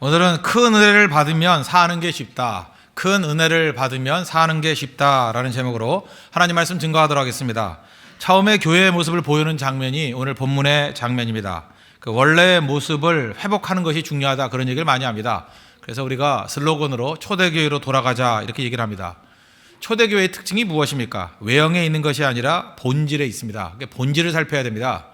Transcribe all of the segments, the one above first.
오늘은 큰 은혜를 받으면 사는 게 쉽다. 큰 은혜를 받으면 사는 게 쉽다라는 제목으로 하나님 말씀 증거하도록 하겠습니다. 처음에 교회의 모습을 보이는 장면이 오늘 본문의 장면입니다. 그 원래의 모습을 회복하는 것이 중요하다, 그런 얘기를 많이 합니다. 그래서 우리가 슬로건으로 초대교회로 돌아가자 이렇게 얘기를 합니다. 초대교회의 특징이 무엇입니까? 외형에 있는 것이 아니라 본질에 있습니다. 본질을 살펴야 됩니다.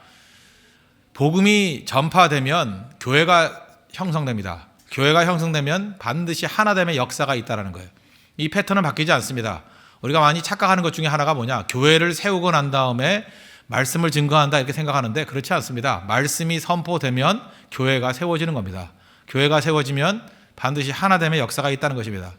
복음이 전파되면 교회가 형성됩니다. 교회가 형성되면 반드시 하나됨의 역사가 있다는 거예요. 이 패턴은 바뀌지 않습니다. 우리가 많이 착각하는 것 중에 하나가 뭐냐, 교회를 세우고 난 다음에 말씀을 증거한다 이렇게 생각하는데 그렇지 않습니다. 말씀이 선포되면 교회가 세워지는 겁니다. 교회가 세워지면 반드시 하나됨의 역사가 있다는 것입니다.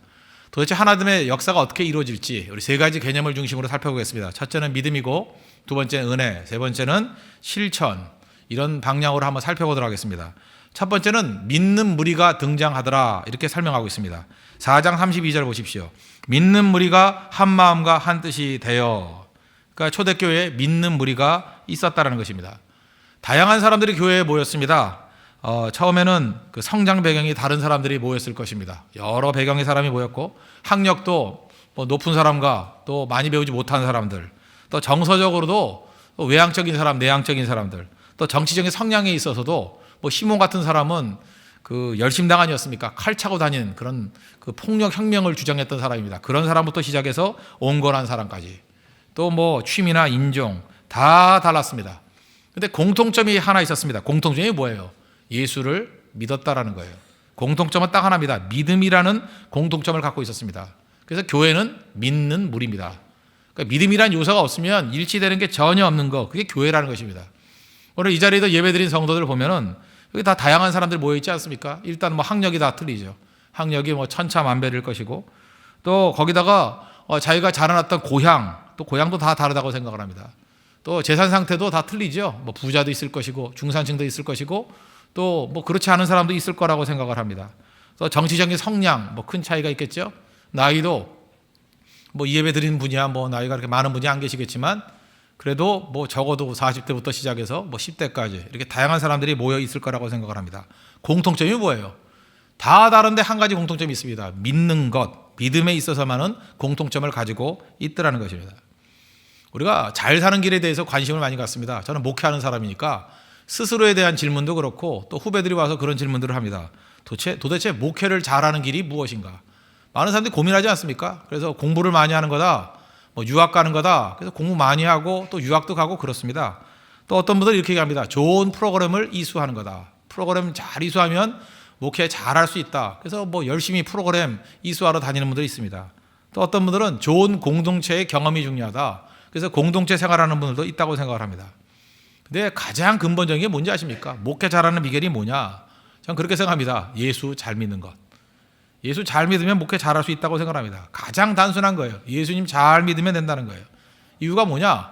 도대체 하나됨의 역사가 어떻게 이루어질지 우리 세 가지 개념을 중심으로 살펴보겠습니다. 첫째는 믿음이고, 두 번째는 은혜, 세 번째는 실천, 이런 방향으로 한번 살펴보도록 하겠습니다. 첫 번째는 믿는 무리가 등장하더라 이렇게 설명하고 있습니다. 4장 32절 보십시오. 믿는 무리가 한 마음과 한 뜻이 되어. 그러니까 초대교회에 믿는 무리가 있었다는 것입니다. 다양한 사람들이 교회에 모였습니다. 처음에는 그 성장 배경이 다른 사람들이 모였을 것입니다. 여러 배경의 사람이 모였고, 학력도 높은 사람과 또 많이 배우지 못한 사람들, 또 정서적으로도 또 외향적인 사람, 내향적인 사람들, 또 정치적인 성향에 있어서도 시몬 같은 사람은 그 열심당한이었습니까? 칼 차고 다니는 그런 그 폭력 혁명을 주장했던 사람입니다. 그런 사람부터 시작해서 온건한 사람까지, 또 취미나 인종 다 달랐습니다. 근데 공통점이 하나 있었습니다. 공통점이 뭐예요? 예수를 믿었다라는 거예요. 공통점은 딱 하나입니다. 믿음이라는 공통점을 갖고 있었습니다. 그래서 교회는 믿는 무리입니다. 그러니까 믿음이란 요소가 없으면 일치되는 게 전혀 없는 거, 그게 교회라는 것입니다. 오늘 이 자리에도 예배드린 성도들 보면은 여기 다 다양한 사람들 모여 있지 않습니까? 일단 학력이 다 틀리죠. 학력이 천차만별일 것이고, 또 거기다가 자기가 자라났던 고향, 또 고향도 다 다르다고 생각을 합니다. 또 재산 상태도 다 틀리죠. 부자도 있을 것이고, 중산층도 있을 것이고, 또 그렇지 않은 사람도 있을 거라고 생각을 합니다. 또 정치적인 성향, 큰 차이가 있겠죠. 나이도 이 예배 드리는 분이야 나이가 그렇게 많은 분이 안 계시겠지만, 그래도 적어도 40대부터 시작해서 10대까지 이렇게 다양한 사람들이 모여 있을 거라고 생각을 합니다. 공통점이 뭐예요? 다 다른데 한 가지 공통점이 있습니다. 믿는 것, 믿음에 있어서만은 공통점을 가지고 있더라는 것입니다. 우리가 잘 사는 길에 대해서 관심을 많이 갖습니다. 저는 목회하는 사람이니까 스스로에 대한 질문도 그렇고, 또 후배들이 와서 그런 질문들을 합니다. 도대체 목회를 잘하는 길이 무엇인가? 많은 사람들이 고민하지 않습니까? 그래서 공부를 많이 하는 거다, 유학 가는 거다. 그래서 공부 많이 하고 또 유학도 가고 그렇습니다. 또 어떤 분들은 이렇게 얘기합니다. 좋은 프로그램을 이수하는 거다. 프로그램 잘 이수하면 목회 잘할 수 있다. 그래서 열심히 프로그램 이수하러 다니는 분들이 있습니다. 또 어떤 분들은 좋은 공동체의 경험이 중요하다. 그래서 공동체 생활하는 분들도 있다고 생각을 합니다. 근데 가장 근본적인 게 뭔지 아십니까? 목회 잘하는 비결이 뭐냐? 저는 그렇게 생각합니다. 예수 잘 믿는 것. 예수 잘 믿으면 목회 잘할 수 있다고 생각합니다. 가장 단순한 거예요. 예수님 잘 믿으면 된다는 거예요. 이유가 뭐냐?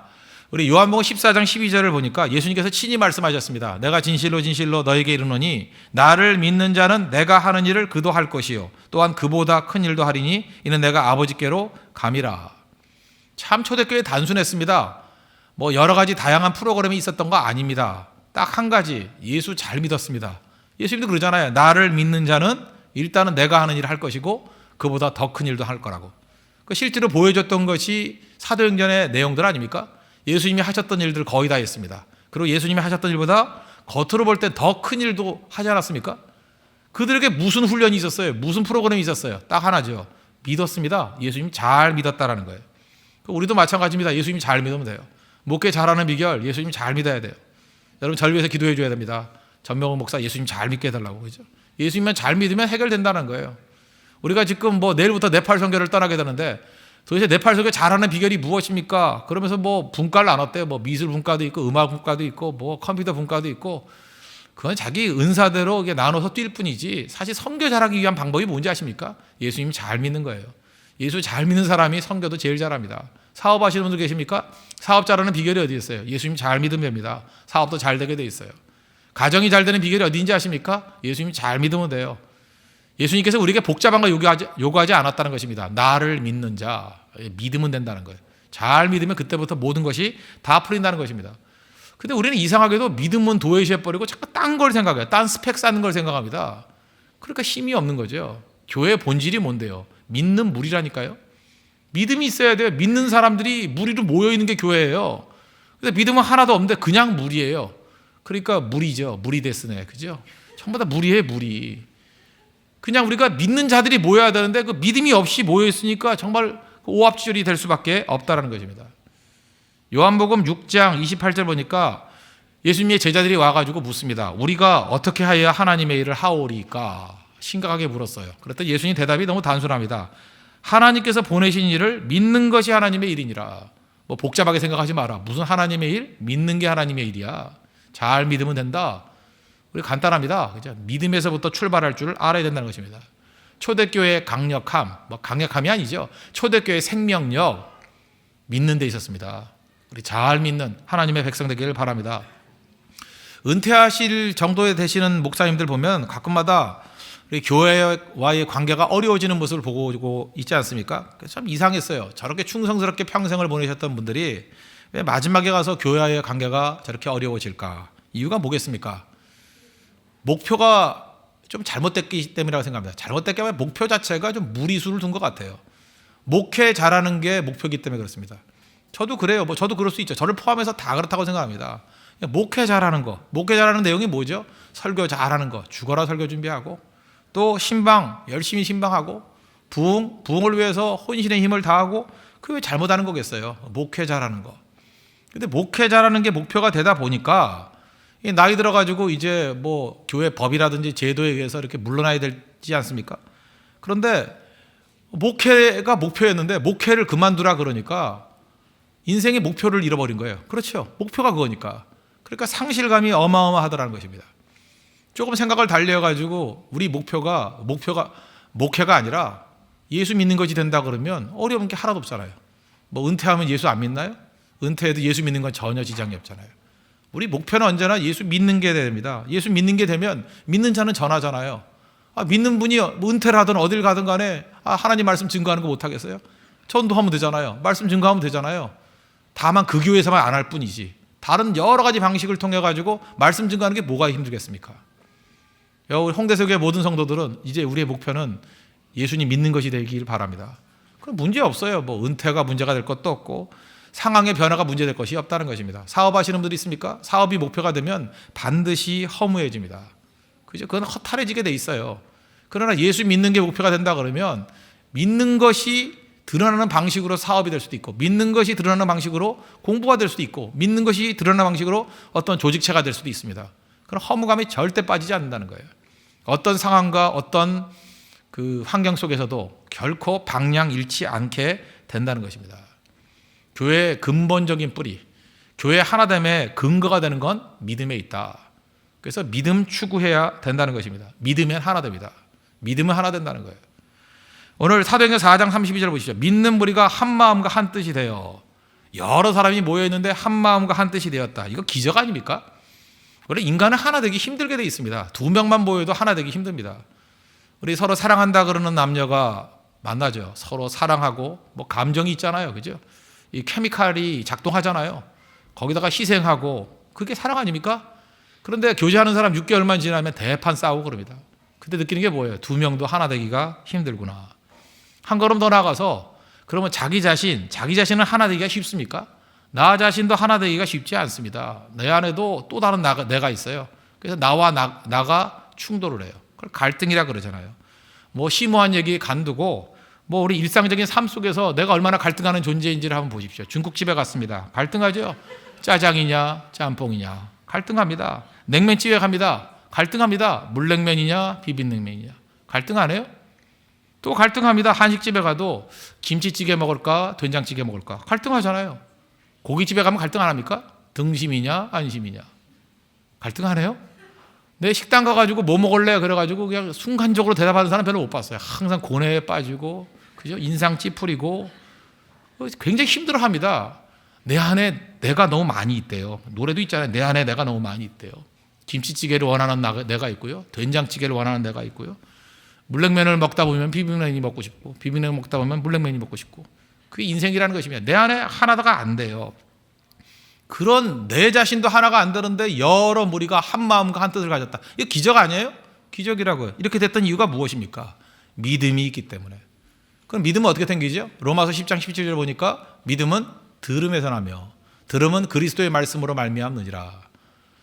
우리 요한복음 14장 12절을 보니까 예수님께서 친히 말씀하셨습니다. 내가 진실로 진실로 너에게 이르노니 나를 믿는 자는 내가 하는 일을 그도 할 것이요 또한 그보다 큰 일도 하리니 이는 내가 아버지께로 감이라. 참 초대교회 단순했습니다. 여러 가지 다양한 프로그램이 있었던 거 아닙니다. 딱 한 가지, 예수 잘 믿었습니다. 예수님도 그러잖아요. 나를 믿는 자는 일단은 내가 하는 일을 할 것이고 그보다 더 큰 일도 할 거라고. 실제로 보여줬던 것이 사도행전의 내용들 아닙니까? 예수님이 하셨던 일들 거의 다 했습니다. 그리고 예수님이 하셨던 일보다 겉으로 볼 때 더 큰 일도 하지 않았습니까? 그들에게 무슨 훈련이 있었어요? 무슨 프로그램이 있었어요? 딱 하나죠. 믿었습니다. 예수님 잘 믿었다라는 거예요. 우리도 마찬가지입니다. 예수님 잘 믿으면 돼요. 목회 잘하는 비결, 예수님 잘 믿어야 돼요. 여러분 절 위해서 기도해 줘야 됩니다. 전명훈 목사 예수님 잘 믿게 해달라고, 그죠? 예수님만 잘 믿으면 해결된다는 거예요. 우리가 지금 내일부터 네팔 선교를 떠나게 되는데 도대체 네팔 선교 잘하는 비결이 무엇입니까? 그러면서 분과를 나눴대요. 미술 분과도 있고 음악 분과도 있고 컴퓨터 분과도 있고, 그건 자기 은사대로 나눠서 뛸 뿐이지 사실 선교 잘하기 위한 방법이 뭔지 아십니까? 예수님 잘 믿는 거예요. 예수 잘 믿는 사람이 선교도 제일 잘합니다. 사업하시는 분들 계십니까? 사업 잘하는 비결이 어디 있어요? 예수님 잘 믿으면 됩니다. 사업도 잘 되게 돼 있어요. 가정이 잘 되는 비결이 어디인지 아십니까? 예수님 잘 믿으면 돼요. 예수님께서 우리에게 복잡한 거 요구하지 않았다는 것입니다. 나를 믿는 자, 믿으면 된다는 거예요. 잘 믿으면 그때부터 모든 것이 다 풀린다는 것입니다. 근데 우리는 이상하게도 믿음은 도외시해버리고 자꾸 딴 걸 생각해요. 딴 스펙 쌓는 걸 생각합니다. 그러니까 힘이 없는 거죠. 교회의 본질이 뭔데요? 믿는 무리라니까요. 믿음이 있어야 돼요. 믿는 사람들이 무리로 모여 있는 게 교회예요. 그래서 믿음은 하나도 없는데 그냥 무리예요. 그러니까 무리죠. 무리 데스네. 그죠? 전부 다 무리예요, 무리. 그냥 우리가 믿는 자들이 모여야 되는데 그 믿음이 없이 모여 있으니까 정말 오합지졸이 될 수밖에 없다라는 것입니다. 요한복음 6장 28절 보니까 예수님의 제자들이 와가지고 묻습니다. 우리가 어떻게 하여야 하나님의 일을 하오리까? 심각하게 물었어요. 그랬더니 예수님 대답이 너무 단순합니다. 하나님께서 보내신 일을 믿는 것이 하나님의 일이니라. 뭐 복잡하게 생각하지 마라. 무슨 하나님의 일? 믿는 게 하나님의 일이야. 잘 믿으면 된다. 우리 간단합니다. 그죠? 믿음에서부터 출발할 줄 알아야 된다는 것입니다. 초대교회의 강력함, 뭐 강력함이 아니죠. 초대교회의 생명력, 믿는 데 있었습니다. 우리 잘 믿는 하나님의 백성 되기를 바랍니다. 은퇴하실 정도에 되시는 목사님들 보면 가끔마다 우리 교회와의 관계가 어려워지는 모습을 보고 있지 않습니까? 참 이상했어요. 저렇게 충성스럽게 평생을 보내셨던 분들이 왜 마지막에 가서 교회와의 관계가 저렇게 어려워질까? 이유가 뭐겠습니까? 목표가 좀 잘못됐기 때문이라고 생각합니다. 잘못됐기 때문에 목표 자체가 좀 무리수를 둔 것 같아요. 목회 잘하는 게 목표이기 때문에 그렇습니다. 저도 그래요. 저도 그럴 수 있죠. 저를 포함해서 다 그렇다고 생각합니다. 목회 잘하는 거, 목회 잘하는 내용이 뭐죠? 설교 잘하는 거, 죽어라 설교 준비하고, 또 신방 열심히 신방하고, 부흥을 위해서 혼신의 힘을 다하고, 그게 왜 잘못하는 거겠어요? 목회 잘하는 거. 근데 목회 잘하는 게 목표가 되다 보니까 나이 들어가지고 이제 뭐 교회 법이라든지 제도에 의해서 이렇게 물러나야 되지 않습니까? 그런데 목회가 목표였는데 목회를 그만두라 그러니까 인생의 목표를 잃어버린 거예요. 그렇죠. 목표가 그거니까. 그러니까 상실감이 어마어마하더라는 것입니다. 조금 생각을 달려가지고 우리 목표가 목회가 아니라 예수 믿는 것이 된다 그러면 어려운 게 하나도 없잖아요. 뭐 은퇴하면 예수 안 믿나요? 은퇴해도 예수 믿는 건 전혀 지장이 없잖아요. 우리 목표는 언제나 예수 믿는 게 됩니다. 예수 믿는 게 되면 믿는 자는 전하잖아요. 믿는 분이 은퇴를 하든 어딜 가든 간에 하나님 말씀 증거하는 거 못하겠어요? 전도하면 되잖아요. 말씀 증거하면 되잖아요. 다만 그 교회에서만 안 할 뿐이지 다른 여러 가지 방식을 통해 가지고 말씀 증거하는 게 뭐가 힘들겠습니까? 우리 홍대석의 모든 성도들은 이제 우리의 목표는 예수님 믿는 것이 되길 바랍니다. 그럼 문제 없어요. 뭐 은퇴가 문제가 될 것도 없고 상황의 변화가 문제될 것이 없다는 것입니다. 사업하시는 분들이 있습니까? 사업이 목표가 되면 반드시 허무해집니다. 그죠? 그건 허탈해지게 돼 있어요. 그러나 예수 믿는 게 목표가 된다 그러면 믿는 것이 드러나는 방식으로 사업이 될 수도 있고, 믿는 것이 드러나는 방식으로 공부가 될 수도 있고, 믿는 것이 드러나는 방식으로 어떤 조직체가 될 수도 있습니다. 그런 허무감이 절대 빠지지 않는다는 거예요. 어떤 상황과 어떤 그 환경 속에서도 결코 방향 잃지 않게 된다는 것입니다. 교회의 근본적인 뿌리, 교회 하나됨의 근거가 되는 건 믿음에 있다. 그래서 믿음 추구해야 된다는 것입니다. 믿으면 하나 됩니다. 믿으면 하나 된다는 거예요. 오늘 사도행전 4장 32절 보시죠. 믿는 무리가 한 마음과 한 뜻이 되어, 여러 사람이 모여 있는데 한 마음과 한 뜻이 되었다. 이거 기적 아닙니까? 원래 인간은 하나 되기 힘들게 돼 있습니다. 두 명만 모여도 하나 되기 힘듭니다. 우리 서로 사랑한다 그러는 남녀가 만나죠. 서로 사랑하고 뭐 감정이 있잖아요. 그죠? 이 케미칼이 작동하잖아요. 거기다가 희생하고, 그게 사랑 아닙니까? 그런데 교제하는 사람 6개월만 지나면 대판 싸우고 그럽니다. 그때 느끼는 게 뭐예요? 두 명도 하나 되기가 힘들구나. 한 걸음 더 나가서 그러면 자기 자신은 하나 되기가 쉽습니까? 나 자신도 하나 되기가 쉽지 않습니다. 내 안에도 또 다른 내가 있어요. 그래서 나와 나가 충돌을 해요. 그걸 갈등이라 그러잖아요. 뭐 심오한 얘기 간두고, 뭐 우리 일상적인 삶 속에서 내가 얼마나 갈등하는 존재인지를 한번 보십시오. 중국집에 갔습니다. 갈등하죠. 짜장이냐 짬뽕이냐 갈등합니다. 냉면집에 갑니다. 갈등합니다. 물냉면이냐 비빔냉면이냐 갈등 안 해요? 또 갈등합니다. 한식집에 가도 김치찌개 먹을까 된장찌개 먹을까 갈등하잖아요. 고깃집에 가면 갈등 안 합니까? 등심이냐 안심이냐 갈등 안 해요? 내 식당 가가지고 뭐 먹을래? 그래가지고 그냥 순간적으로 대답하는 사람 별로 못 봤어요. 항상 고뇌에 빠지고, 그죠? 인상 찌푸리고 굉장히 힘들어합니다. 내 안에 내가 너무 많이 있대요. 노래도 있잖아요. 내 안에 내가 너무 많이 있대요. 김치찌개를 원하는 내가 있고요. 된장찌개를 원하는 내가 있고요. 물냉면을 먹다 보면 비빔냉면이 먹고 싶고, 비빔냉면 먹다 보면 물냉면이 먹고 싶고, 그게 인생이라는 것입니다. 내 안에 하나가 안 돼요. 그런 내 자신도 하나가 안 되는데 여러 무리가 한 마음과 한 뜻을 가졌다. 이거 기적 아니에요? 기적이라고요. 이렇게 됐던 이유가 무엇입니까? 믿음이 있기 때문에. 그럼 믿음은 어떻게 생기죠? 로마서 10장 17절 보니까 믿음은 들음에서 나며 들음은 그리스도의 말씀으로 말미암느니라.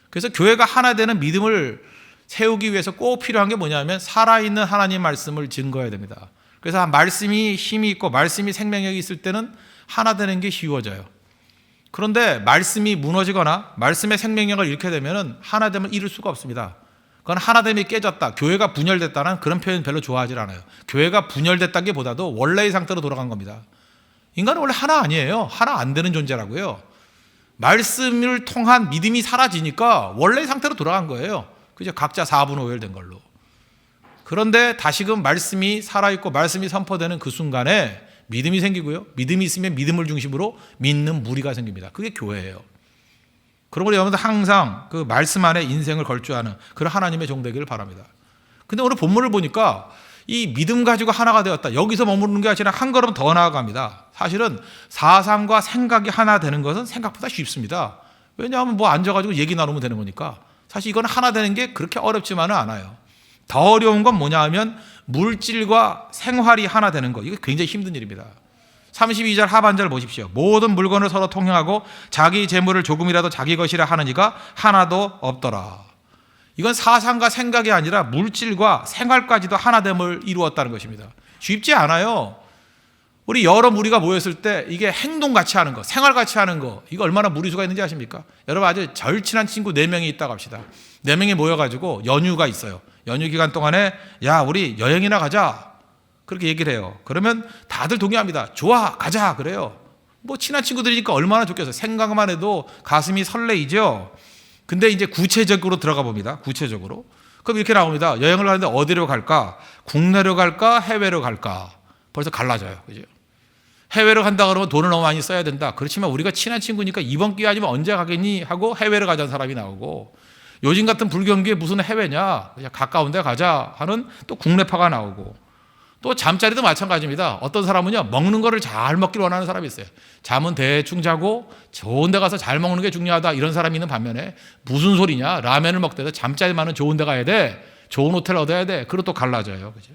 그래서 교회가 하나 되는 믿음을 세우기 위해서 꼭 필요한 게 뭐냐면 살아있는 하나님 말씀을 증거해야 됩니다. 그래서 말씀이 힘이 있고 말씀이 생명력이 있을 때는 하나 되는 게 쉬워져요. 그런데 말씀이 무너지거나 말씀의 생명력을 잃게 되면 하나됨을 이룰 수가 없습니다. 그건 하나됨이 깨졌다, 교회가 분열됐다는 그런 표현 별로 좋아하지 않아요. 교회가 분열됐다기보다도 원래의 상태로 돌아간 겁니다. 인간은 원래 하나 아니에요. 하나 안 되는 존재라고요. 말씀을 통한 믿음이 사라지니까 원래의 상태로 돌아간 거예요. 그죠? 각자 4분 5열 걸로. 그런데 다시금 말씀이 살아있고 말씀이 선포되는 그 순간에 믿음이 생기고요. 믿음이 있으면 믿음을 중심으로 믿는 무리가 생깁니다. 그게 교회예요. 그러므로 여러분들 항상 그 말씀 안에 인생을 걸주하는 그런 하나님의 종 되기를 바랍니다. 근데 오늘 본문을 보니까 이 믿음 가지고 하나가 되었다, 여기서 머무르는 게 아니라 한 걸음 더 나아갑니다. 사실은 사상과 생각이 하나 되는 것은 생각보다 쉽습니다. 왜냐하면 뭐 앉아가지고 얘기 나누면 되는 거니까. 사실 이건 하나 되는 게 그렇게 어렵지만은 않아요. 더 어려운 건 뭐냐 하면 물질과 생활이 하나 되는 거. 이거 굉장히 힘든 일입니다. 32절 하반절 보십시오. 모든 물건을 서로 통용하고 자기 재물을 조금이라도 자기 것이라 하는 이가 하나도 없더라. 이건 사상과 생각이 아니라 물질과 생활까지도 하나됨을 이루었다는 것입니다. 쉽지 않아요. 우리 여러 무리가 모였을 때 이게 행동같이 하는 거, 생활같이 하는 거, 이거 얼마나 무리수가 있는지 아십니까? 여러분 아주 절친한 친구 4명이 있다고 합시다. 4명이 모여가지고 연휴가 있어요. 연휴 기간 동안에 야 우리 여행이나 가자, 그렇게 얘기를 해요. 그러면 다들 동의합니다. 좋아, 가자 그래요. 뭐 친한 친구들이니까 얼마나 좋겠어요. 생각만 해도 가슴이 설레이죠. 근데 이제 구체적으로 들어가 봅니다. 구체적으로. 그럼 이렇게 나옵니다. 여행을 가는데 어디로 갈까? 국내로 갈까? 해외로 갈까? 벌써 갈라져요. 그죠? 해외로 간다 그러면 돈을 너무 많이 써야 된다. 그렇지만 우리가 친한 친구니까 이번 기회 아니면 언제 가겠니? 하고 해외로 가자는 사람이 나오고, 요즘 같은 불경기에 무슨 해외냐? 그냥 가까운 데 가자 하는 또 국내파가 나오고, 또 잠자리도 마찬가지입니다. 어떤 사람은요, 먹는 거를 잘 먹기를 원하는 사람이 있어요. 잠은 대충 자고 좋은 데 가서 잘 먹는 게 중요하다, 이런 사람이 있는 반면에 무슨 소리냐, 라면을 먹더라도 잠자리만은 좋은 데 가야 돼, 좋은 호텔 얻어야 돼. 그리고 또 갈라져요. 그죠?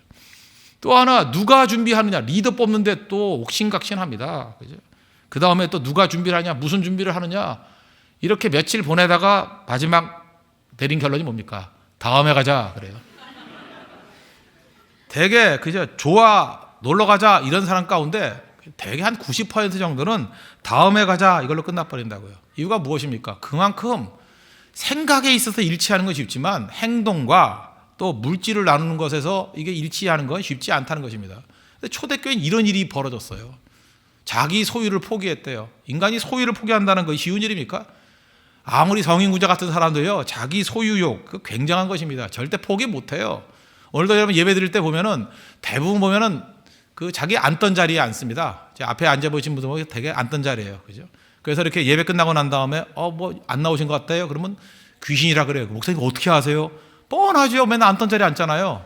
또 하나, 누가 준비하느냐, 리더 뽑는데 또 옥신각신합니다. 그죠? 그 다음에 또 누가 준비를 하냐, 무슨 준비를 하느냐, 이렇게 며칠 보내다가 마지막 내린 결론이 뭡니까? 다음에 가자 그래요. 대개 그저 좋아, 놀러 가자 이런 사람 가운데 대개 한 90% 정도는 다음에 가자 이걸로 끝나버린다고요. 이유가 무엇입니까? 그만큼 생각에 있어서 일치하는 건 쉽지만 행동과 또 물질을 나누는 것에서 이게 일치하는 건 쉽지 않다는 것입니다. 근데 초대교회는 이런 일이 벌어졌어요. 자기 소유를 포기했대요. 인간이 소유를 포기한다는 건 쉬운 일입니까? 아무리 성인군자 같은 사람도요, 자기 소유욕, 그 굉장한 것입니다. 절대 포기 못해요. 오늘도 여러분 예배 드릴 때 보면은 대부분 보면은 그 자기 앉던 자리에 앉습니다. 제 앞에 앉아 보신 분들 보면 되게 앉던 자리예요. 그죠? 그래서 이렇게 예배 끝나고 난 다음에 뭐 안 나오신 것 같아요. 그러면 귀신이라 그래요. 목사님 어떻게 아세요? 뻔하죠. 맨날 앉던 자리에 앉잖아요.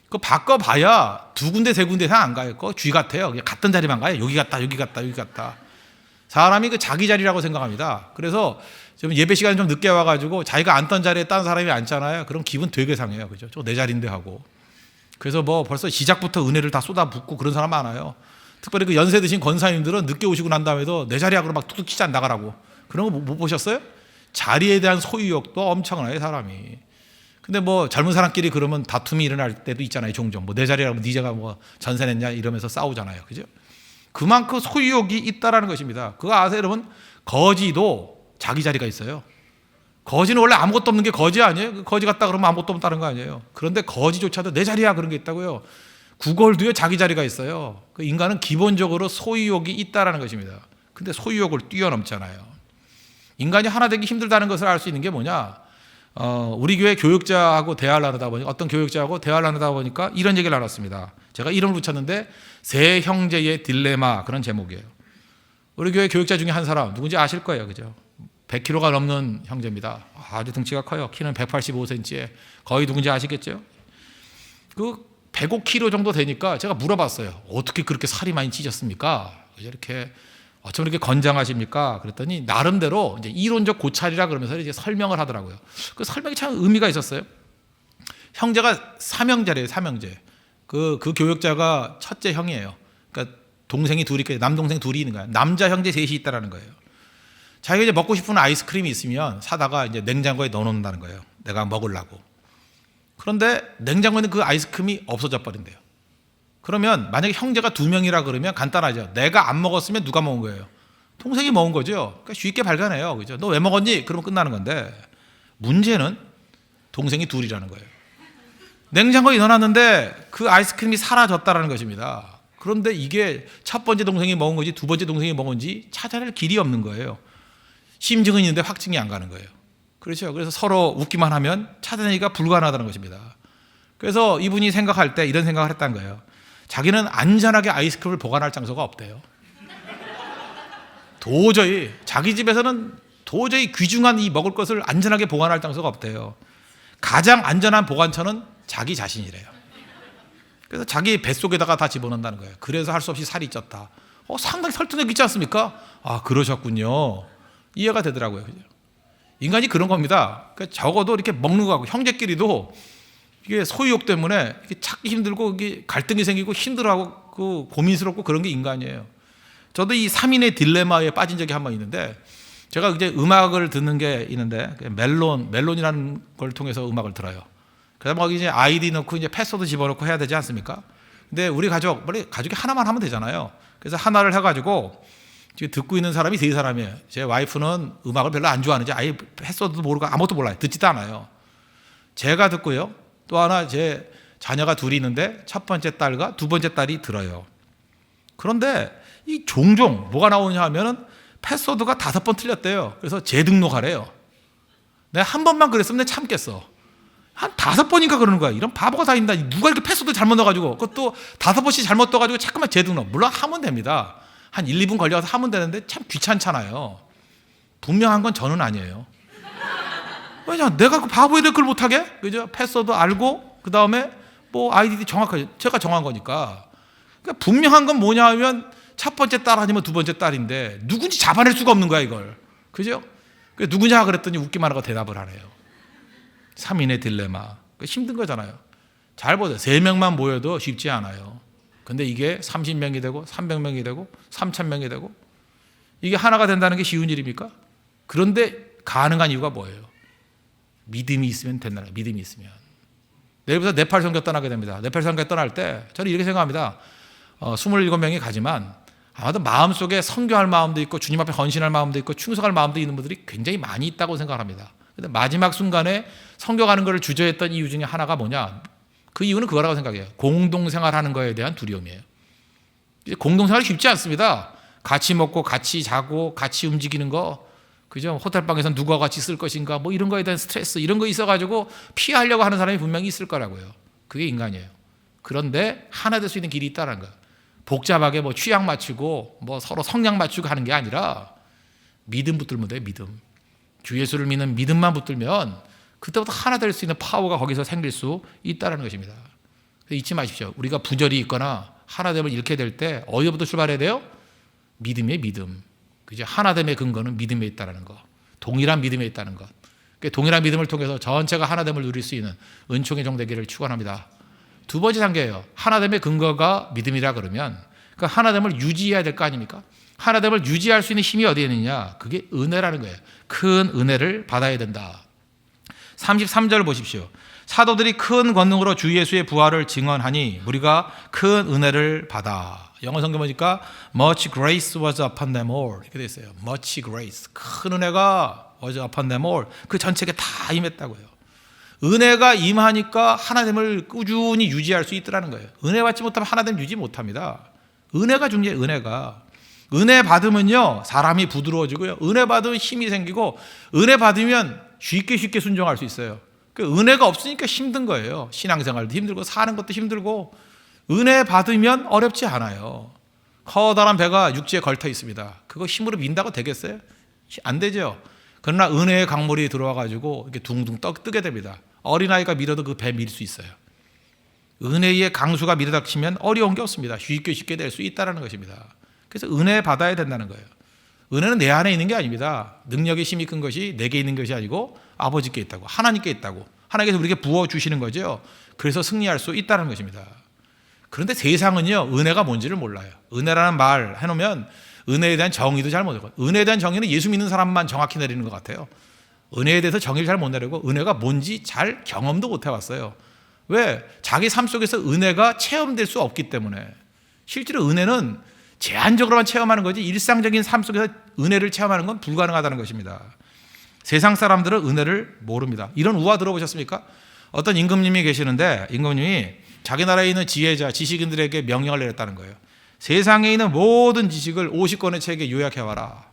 그 바꿔봐야 2군데 3군데 이상 안 가요. 그거 쥐 같아요. 그냥 갔던 자리만 가요. 여기 갔다 여기 갔다 여기 갔다. 사람이 그 자기 자리라고 생각합니다. 그래서 좀 예배 시간에 좀 늦게 와가지고 자기가 앉던 자리에 다른 사람이 앉잖아요. 그럼 기분 되게 상해요. 그죠? 저 내 자리인데 하고. 그래서 뭐 벌써 시작부터 은혜를 다 쏟아붓고 그런 사람 많아요. 특별히 그 연세 드신 권사님들은 늦게 오시고 난 다음에도 내 자리하고 막 툭툭 치지 안 나가라고. 그런 거 못 보셨어요? 자리에 대한 소유욕도 엄청나요, 사람이. 근데 뭐 젊은 사람끼리 그러면 다툼이 일어날 때도 있잖아요, 종종. 뭐 내 자리라고 네 자가 뭐 전세 냈냐 이러면서 싸우잖아요. 그죠? 그만큼 소유욕이 있다라는 것입니다. 그거 아세요, 여러분? 거지도 자기 자리가 있어요. 거지는 원래 아무것도 없는 게 거지 아니에요? 거지 같다 그러면 아무것도 없다는 거 아니에요? 그런데 거지조차도 내 자리야 그런 게 있다고요. 구걸도요, 자기 자리가 있어요. 그 인간은 기본적으로 소유욕이 있다라는 것입니다. 근데 소유욕을 뛰어넘잖아요. 인간이 하나 되기 힘들다는 것을 알 수 있는 게 뭐냐? 우리 교회 교육자하고 대화를 나누다 보니까, 어떤 교육자하고 대화를 나누다 보니까 이런 얘기를 나눴습니다. 제가 이름을 붙였는데 세 형제의 딜레마, 그런 제목이에요. 우리 교회 교육자 중에 한 사람 누군지 아실 거예요, 그죠? 100kg가 넘는 형제입니다. 아주 등치가 커요. 키는 185cm에 거의 누군지 아시겠죠? 그 105kg 정도 되니까 제가 물어봤어요. 어떻게 그렇게 살이 많이 찌셨습니까? 이렇게 어쩜 이렇게 건장하십니까? 그랬더니 나름대로 이제 이론적 고찰이라 그러면서 이제 설명을 하더라고요. 그 설명이 참 의미가 있었어요. 형제가 삼형제래요, 삼형제. 그 교역자가 첫째 형이에요. 그러니까 동생이 둘이, 남동생 둘이 있는 거야. 남자 형제 셋이 있다라는 거예요. 자기가 이제 먹고 싶은 아이스크림이 있으면 사다가 이제 냉장고에 넣어놓는다는 거예요. 내가 먹으려고. 그런데 냉장고에 있는 그 아이스크림이 없어져 버린대요. 그러면 만약에 형제가 두 명이라 그러면 간단하죠. 내가 안 먹었으면 누가 먹은 거예요? 동생이 먹은 거죠. 그러니까 쉽게 발견해요. 그죠? 너 왜 먹었니? 그러면 끝나는 건데, 문제는 동생이 둘이라는 거예요. 냉장고에 넣어놨는데 그 아이스크림이 사라졌다는 것입니다. 그런데 이게 첫 번째 동생이 먹은 건지 두 번째 동생이 먹은지 찾아낼 길이 없는 거예요. 심증은 있는데 확증이 안 가는 거예요. 그렇죠. 그래서 서로 웃기만 하면 찾아내기가 불가능하다는 것입니다. 그래서 이분이 생각할 때 이런 생각을 했다는 거예요. 자기는 안전하게 아이스크림을 보관할 장소가 없대요. 도저히 자기 집에서는 도저히 귀중한 이 먹을 것을 안전하게 보관할 장소가 없대요. 가장 안전한 보관처는 자기 자신이래요. 그래서 자기 뱃속에다가 다 집어넣는다는 거예요. 그래서 할 수 없이 살이 쪘다. 상당히 설득력 있지 않습니까? 아, 그러셨군요. 이해가 되더라고요. 그죠? 인간이 그런 겁니다. 그러니까 적어도 이렇게 먹는 거하고 형제끼리도 이게 소유욕 때문에 이게 찾기 힘들고 이게 갈등이 생기고 힘들어하고 그 고민스럽고 그런 게 인간이에요. 저도 이 3인의 딜레마에 빠진 적이 한 번 있는데, 제가 이제 음악을 듣는 게 있는데 멜론이라는 걸 통해서 음악을 들어요. 그다음에 거기 이제 아이디 넣고 이제 패스워드 집어넣고 해야 되지 않습니까? 근데 우리 가족이 하나만 하면 되잖아요. 그래서 하나를 해가지고 지금 듣고 있는 사람이 세 사람이에요. 제 와이프는 음악을 별로 안 좋아하는지 아예 패스워드도 모르고 아무것도 몰라요. 듣지도 않아요. 제가 듣고요. 또 하나 제 자녀가 둘이 있는데 첫 번째 딸과 두 번째 딸이 들어요. 그런데 이 종종 뭐가 나오냐 하면은 패스워드가 5번 틀렸대요. 그래서 재등록하래요. 내가 한 번만 그랬으면 내가 참겠어. 한 5번인가 그러는 거야. 이런 바보가 다 있나. 누가 이렇게 패스워드 잘못 넣어가지고 그것도 5번씩 잘못 떠가지고 자꾸만 재등록. 물론 하면 됩니다. 한 1, 2분 걸려서 하면 되는데 참 귀찮잖아요. 분명한 건 저는 아니에요. 왜냐, 내가 그 바보애들 그걸 못하게? 그죠? 패스워드 알고 그 다음에 뭐 아이디 정확하게 제가 정한 거니까. 그러니까 분명한 건 뭐냐 하면 첫 번째 딸 아니면 두 번째 딸인데 누군지 잡아낼 수가 없는 거야 이걸. 그죠? 누구냐 그랬더니 웃기만 하고 대답을 하네요. 3인의 딜레마. 힘든 거잖아요. 잘 보세요. 3명만 모여도 쉽지 않아요. 근데 이게 30명이 되고 300명이 되고 3000명이 되고 이게 하나가 된다는 게 쉬운 일입니까? 그런데 가능한 이유가 뭐예요? 믿음이 있으면 된다는 거예요. 믿음이 있으면. 내일부터 네팔 선교 떠나게 됩니다. 네팔 선교 떠날 때 저는 이렇게 생각합니다. 27명이 가지만 아마도 마음속에 선교할 마음도 있고 주님 앞에 헌신할 마음도 있고 충성할 마음도 있는 분들이 굉장히 많이 있다고 생각합니다. 근데 마지막 순간에 선교 가는 것을 주저했던 이유 중에 하나가 뭐냐? 그 이유는 그거라고 생각해요. 공동생활하는 거에 대한 두려움이에요. 공동생활이 쉽지 않습니다. 같이 먹고 같이 자고 같이 움직이는 거, 그죠? 호텔방에서 누구와 같이 쓸 것인가 뭐 이런 거에 대한 스트레스 이런 거 있어가지고 피하려고 하는 사람이 분명히 있을 거라고요. 그게 인간이에요. 그런데 하나 될 수 있는 길이 있다는 거예요. 복잡하게 뭐 취향 맞추고 뭐 서로 성향 맞추고 하는 게 아니라 믿음 붙들면 돼요. 믿음. 주 예수를 믿는 믿음만 붙들면 그때부터 하나 될 수 있는 파워가 거기서 생길 수 있다는 것입니다. 잊지 마십시오. 우리가 부절이 있거나 하나됨을 잃게 될 때 어디부터 출발해야 돼요? 믿음의 믿음. 그죠? 하나됨의 근거는 믿음에 있다는 것. 동일한 믿음에 있다는 것. 동일한 믿음을 통해서 전체가 하나됨을 누릴 수 있는 은총의 정되기를 축원합니다. 두 번째 단계예요. 하나됨의 근거가 믿음이라 그러면 그 하나됨을 유지해야 될 거 아닙니까? 하나됨을 유지할 수 있는 힘이 어디에 있느냐? 그게 은혜라는 거예요. 큰 은혜를 받아야 된다. 33절 보십시오. 사도들이 큰 권능으로 주 예수의 부활을 증언하니 우리가 큰 은혜를 받아. 영어 성경 보니까 much grace was upon them all 이렇게 돼 있어요. much grace. 큰 은혜가 was upon them all. 그 전체가 다 임했다고요. 은혜가 임하니까 하나됨을 꾸준히 유지할 수 있더라는 거예요. 은혜 받지 못하면 하나됨 유지 못합니다. 은혜가 중요해요. 은혜가. 은혜 받으면요 사람이 부드러워지고요. 은혜 받으면 힘이 생기고 은혜 받으면 쉽게 순종할 수 있어요. 은혜가 없으니까 힘든 거예요. 신앙생활도 힘들고 사는 것도 힘들고. 은혜 받으면 어렵지 않아요. 커다란 배가 육지에 걸터 있습니다. 그거 힘으로 민다고 되겠어요? 안 되죠. 그러나 은혜의 강물이 들어와가지고 이렇게 둥둥 뜨게 됩니다. 어린아이가 밀어도 그 배 밀 수 있어요. 은혜의 강수가 밀어닥치면 어려운 게 없습니다. 쉽게 될 수 있다는 것입니다. 그래서 은혜 받아야 된다는 거예요. 은혜는 내 안에 있는 게 아닙니다. 능력의 힘이 큰 것이 내게 있는 것이 아니고 아버지께 있다고, 하나님께 있다고. 하나님께서 우리에게 부어주시는 거죠. 그래서 승리할 수 있다는 것입니다. 그런데 세상은요, 은혜가 뭔지를 몰라요. 은혜라는 말 해놓으면 은혜에 대한 정의도 잘 못하고, 은혜에 대한 정의는 예수 믿는 사람만 정확히 내리는 것 같아요. 은혜에 대해서 정의를 잘 못 내리고 은혜가 뭔지 잘 경험도 못 해왔어요. 왜? 자기 삶 속에서 은혜가 체험될 수 없기 때문에. 실제로 은혜는 제한적으로만 체험하는 거지 일상적인 삶 속에서 은혜를 체험하는 건 불가능하다는 것입니다. 세상 사람들은 은혜를 모릅니다. 이런 우화 들어보셨습니까? 어떤 임금님이 계시는데 임금님이 자기 나라에 있는 지혜자, 지식인들에게 명령을 내렸다는 거예요. 세상에 있는 모든 지식을 50권의 책에 요약해와라.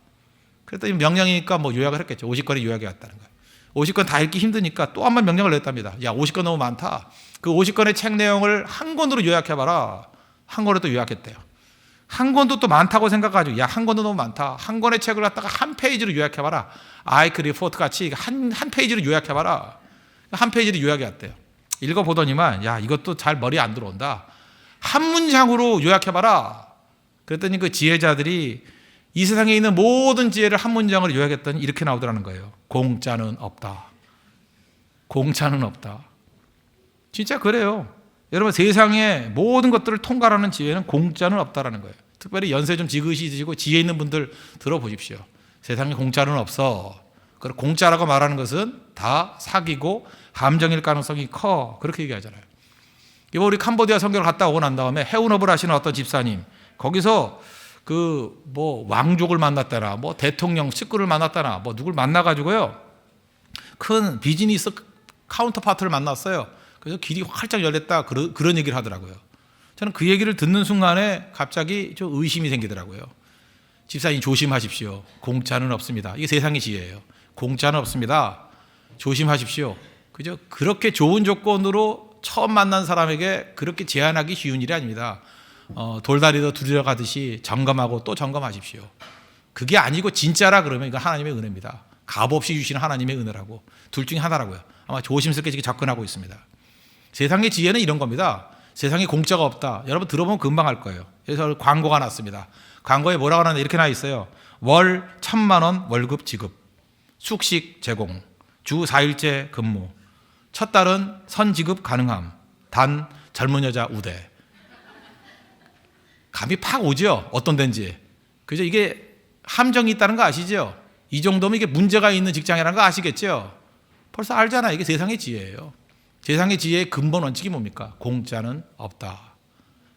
그랬더니 명령이니까 뭐 요약을 했겠죠. 50권에 요약해 왔다는 거예요. 50권 다 읽기 힘드니까 또 한 번 명령을 냈답니다. 야, 50권 너무 많다. 그 50권의 책 내용을 한 권으로 요약해봐라. 한 권으로 또 요약했대요. 한 권도 또 많다고 생각하죠. 야, 한 권도 너무 많다. 한 권의 책을 갖다가 한 페이지로 요약해봐라. 아이크 리포트 같이 한 페이지로 요약해봐라. 한 페이지로 요약해 왔대요. 읽어보더니만 야, 이것도 잘 머리에 안 들어온다. 한 문장으로 요약해봐라. 그랬더니 그 지혜자들이 이 세상에 있는 모든 지혜를 한 문장으로 요약했더니 이렇게 나오더라는 거예요. 공짜는 없다. 공짜는 없다. 진짜 그래요. 여러분, 세상의 모든 것들을 통과하는 지혜는 공짜는 없다라는 거예요. 특별히 연세 좀 지그시지고 지혜 있는 분들 들어보십시오. 세상에 공짜는 없어. 그리고 공짜라고 말하는 것은 다 사기고 함정일 가능성이 커. 그렇게 얘기하잖아요. 이번 우리 캄보디아 선교를 갔다 오고 난 다음에 해운업을 하시는 어떤 집사님, 거기서 그 뭐 왕족을 만났다나 뭐 대통령 측근을 만났다나 뭐 누굴 만나가지고요, 큰 비즈니스 카운터파트를 만났어요. 그래서 길이 활짝 열렸다, 그런 얘기를 하더라고요. 저는 그 얘기를 듣는 순간에 갑자기 좀 의심이 생기더라고요. 집사님 조심하십시오. 공짜는 없습니다. 이게 세상의 지혜예요. 공짜는 없습니다. 조심하십시오. 그죠? 그렇게 좋은 조건으로 처음 만난 사람에게 그렇게 제안하기 쉬운 일이 아닙니다. 돌다리도 두드려 가듯이 점검하고 또 점검하십시오. 그게 아니고 진짜라 그러면 이건 하나님의 은혜입니다. 값없이 주시는 하나님의 은혜라고. 둘 중에 하나라고요. 아마 조심스럽게 지금 접근하고 있습니다. 세상의 지혜는 이런 겁니다. 세상에 공짜가 없다. 여러분 들어보면 금방 알 거예요. 그래서 광고가 났습니다. 광고에 뭐라고 하는데 이렇게 나와 있어요. 월 1,000만 원 월급 지급, 숙식 제공, 주 4일째 근무, 첫 달은 선지급 가능함, 단 젊은 여자 우대. 감이 팍 오죠. 어떤 데인지. 그죠? 이게 함정이 있다는 거 아시죠? 이 정도면 이게 문제가 있는 직장이라는 거 아시겠죠? 벌써 알잖아요. 이게 세상의 지혜예요. 세상의 지혜의 근본 원칙이 뭡니까? 공짜는 없다.